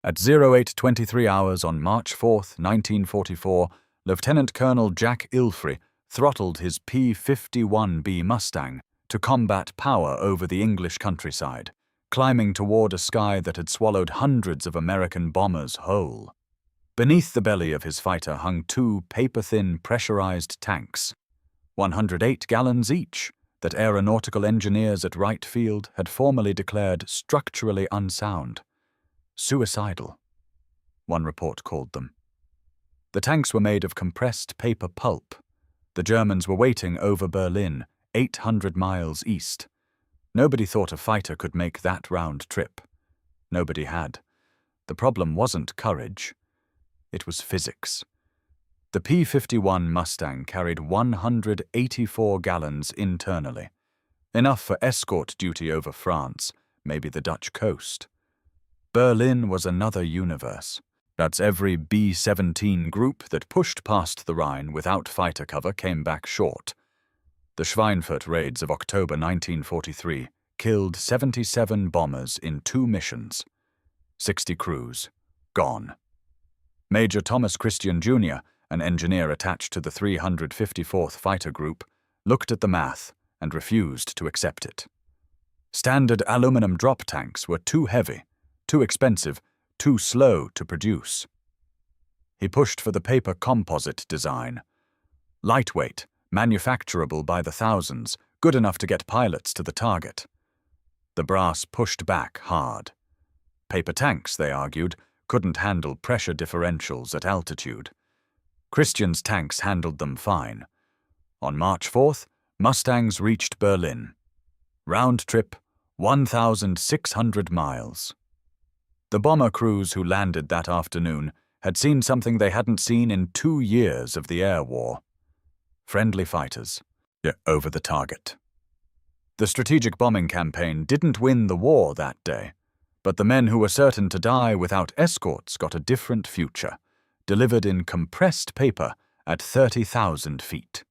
At 08:23 hours on March 4, 1944, Lieutenant Colonel Jack Ilfrey throttled his P-51B Mustang to combat power over the English countryside, climbing toward a sky that had swallowed hundreds of American bombers whole. Beneath the belly of his fighter hung two paper-thin pressurized tanks, 108 gallons each, that aeronautical engineers at Wright Field had formerly declared structurally unsound. Suicidal, one report called them. The tanks were made of compressed paper pulp. The Germans were waiting over Berlin, 800 miles east. Nobody thought a fighter could make that round trip. Nobody had. The problem wasn't courage. It was physics. The P-51 Mustang carried 184 gallons internally, enough for escort duty over France, maybe the Dutch coast. Berlin was another universe. That's every B-17 group that pushed past the Rhine without fighter cover came back short. The Schweinfurt raids of October 1943 killed 77 bombers in 2 missions. 60 crews gone. Major Thomas Christian Jr., an engineer attached to the 354th Fighter Group, looked at the math and refused to accept it. Standard aluminum drop tanks were too heavy, too expensive, too slow to produce. He pushed for the paper composite design. Lightweight, manufacturable by the thousands, good enough to get pilots to the target. The brass pushed back hard. Paper tanks, they argued, couldn't handle pressure differentials at altitude. Christian's tanks handled them fine. On March 4th, Mustangs reached Berlin. Round trip, 1,600 miles. The bomber crews who landed that afternoon had seen something they hadn't seen in 2 years of the air war. Friendly fighters, over the target. The strategic bombing campaign didn't win the war that day, but the men who were certain to die without escorts got a different future, delivered in compressed paper at 30,000 feet.